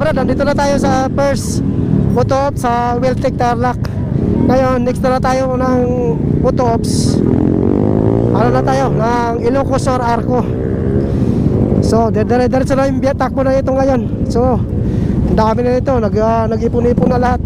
brad, nandito na tayo sa first photo-ops sa Welltec Tarlac. Ngayon, next na tayo ng photo-ops. Ano na tayo? Ng Ilocos or Arco. So, dire-diretso na yung takbo na ito ngayon. So, ang dami na ito, nag-ipon-ipon na lahat.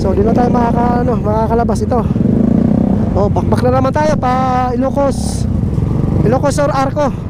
So, di na tayo makakalabas ito. Oh, bakbak na naman tayo pa Ilocos or Arco.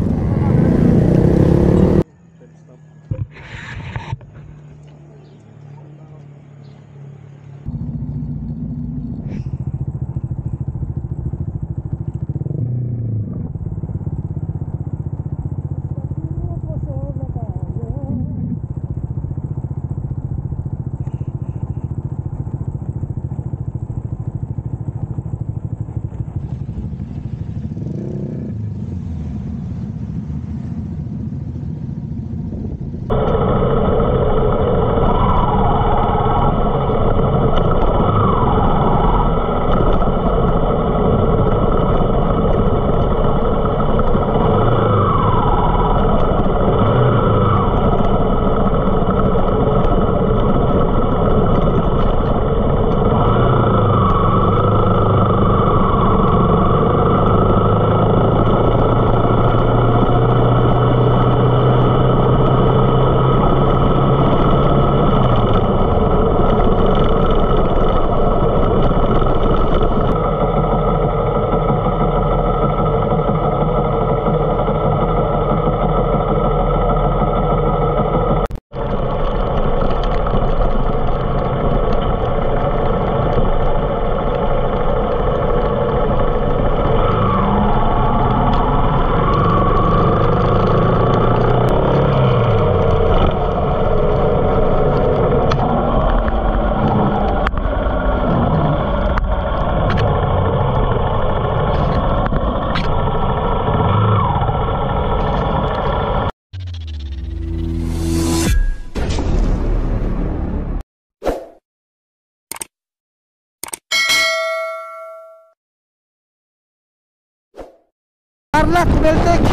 Tarlac, Welltec.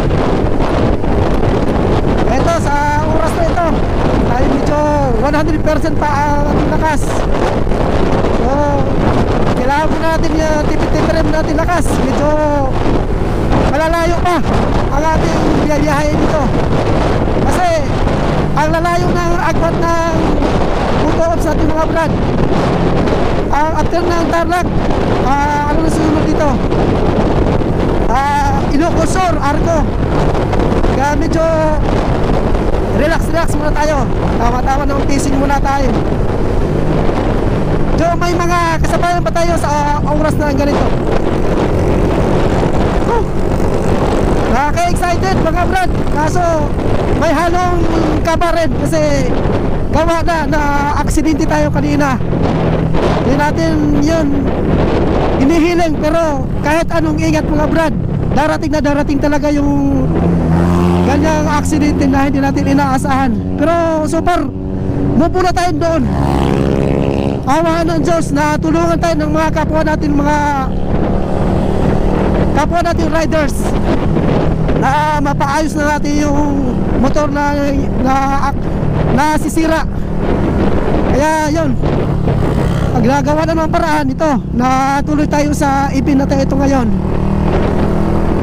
Ito sa oras na ito tayo medyo 100% pa ang lakas. So kailangan mo natin yung tipid-tipid natin lakas. Medyo malalayo pa ang ating biyahe dito. Kasi ang lalayo ng agwat ng photo-ops natin mga brad. After ng Tarlac, ano na susunod dito? Ilocos or Arco. Kaya medyo relax muna tayo. Tama-tama ng pacing muna tayo. So may mga kasabayan pa tayo sa oras na ganito. Nakaka-excited mga brad. Kaso may halong kaba rin kasi gawa na aksidente tayo kanina. Hindi natin yun inihiling, pero kahit anong ingat mga brad, darating talaga yung ganyang aksidente na hindi natin inaasahan. Pero super move na tayo doon. Awa ng Diyos na tulungan tayo ng mga kapwa natin riders na mapaayos na natin yung motor na sisira. Kaya yun, naggagawa na ng paraan ito na tuloy tayo sa ipin natin ito ngayon.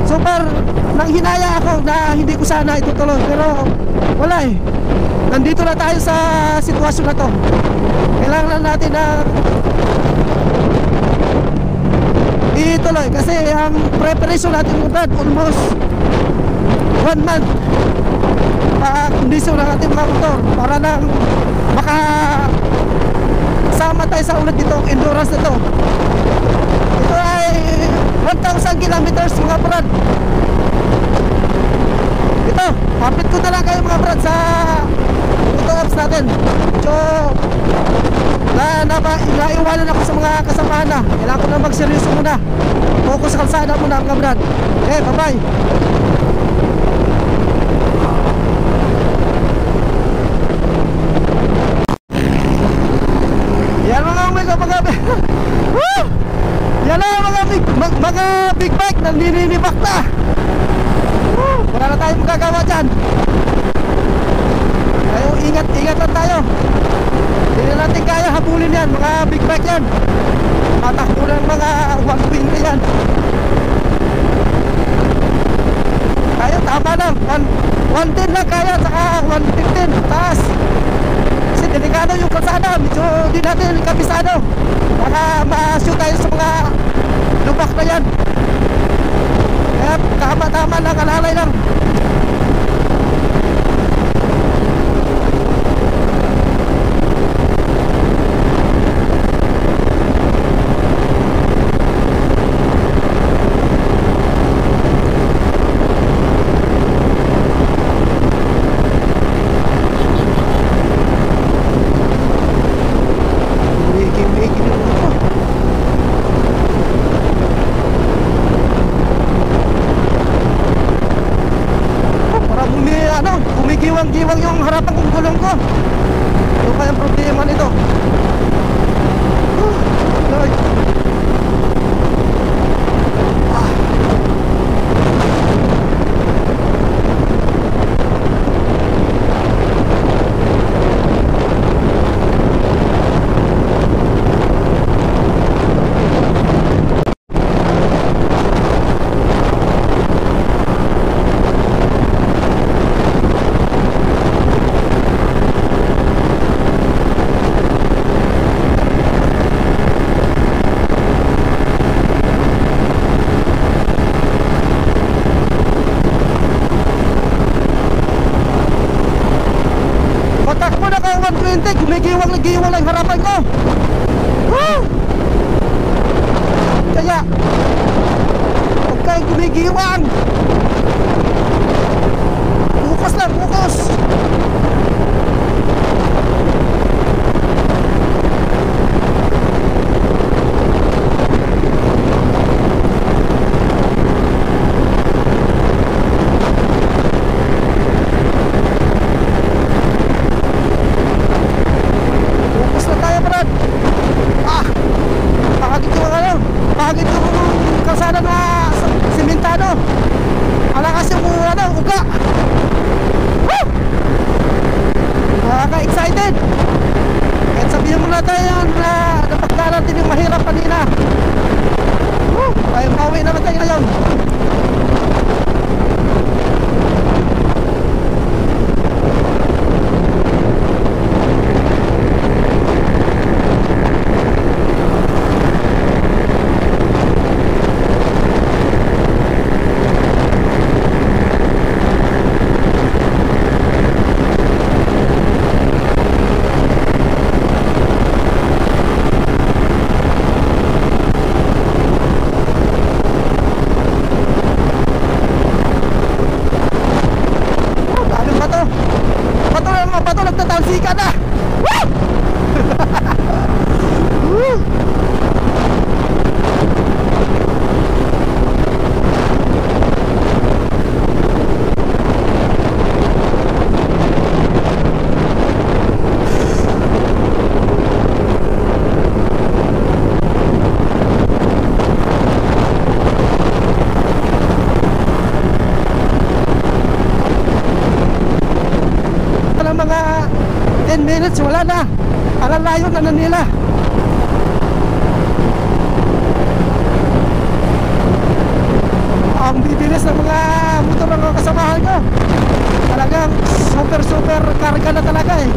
Super nanghinaya ako na hindi ko sana itutuloy, pero wala eh. Nandito na tayo sa sitwasyon na to. Kailangan natin na ituloy kasi ang preparation natin almost 1 month kondisyon ng ating mga motor para lang makasama tayo sa ulit ditong endurance na to. Ito ay 1,000 kilometers mga brad. Ito, kapit ko na lang kayo mga brad sa photo-ops natin. So naiwanan ako sa mga kasamahan na. Kailangan ko na magseryoso muna. Focus sa kalsada muna mga brad. Okay, bye bye. Yan mga big bike naninibak na. Wala na tayong magagawa dyan. Ayaw ingat lang tayo. Hindi na natin kaya habulin yan, mga big bike yan. Tatakbo ng mga 120 yan. Kaya tama lang, 110 lang kaya, saka 115 taas. Kasi delikado yung kalsada, medyo di natin kabisado. Baka ma-shoot tayo sa mga lubak na yan. Kaya tama lang, alalay lang. Giwang yung harapan kong gulong ko. Ano kayang problema nito? Lord. Gumigiwang lang harapan ko. Woo! Kaya huwag kayong gumigiwang. Bukas lang, bukas. Excited! Kahit sabihin mo na tayo na napagdaan natin yung mahirap kanina. Tayo pauwi naman tayo ngayon. Nagtatalsika na. Woo! Mga 10 minutes wala na. Alalayo na nila. Ang bibilis ng mga motor ng kasamahan ko. Talagang super karga na talaga eh.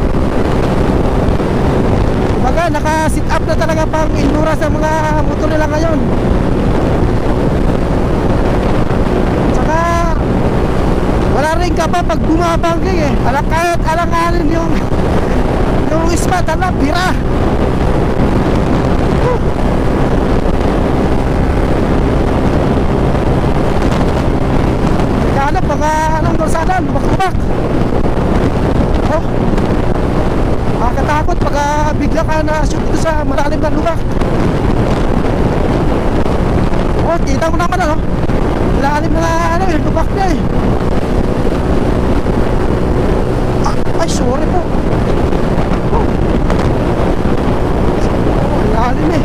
Baga naka-sit up na talaga pang endurance ng mga motor nila ngayon. Tsaka wala rin ka pa pag bumabangking eh. Kahit alang-alin yung spot, bira. Naghanap mga anong dorsada, lubak-lubak. Oh, makakatakot pag bigla ka na shoot dito sa malalim na lubak. Oh, kita mo naman ano, malalim na lubak na eh. Ay, sorry po. Oh, lalim eh.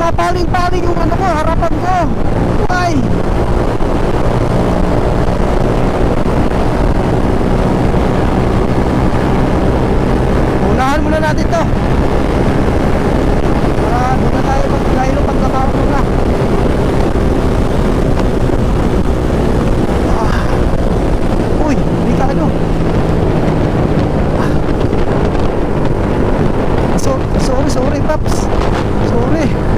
Napapaling-paling yung ano ko, harapan ko. Ay! Unahan muna natin to. Para doon na tayo dahil yung pagkatawag muna. Uy, hindi ka ano. Sorry, Paps. Sorry.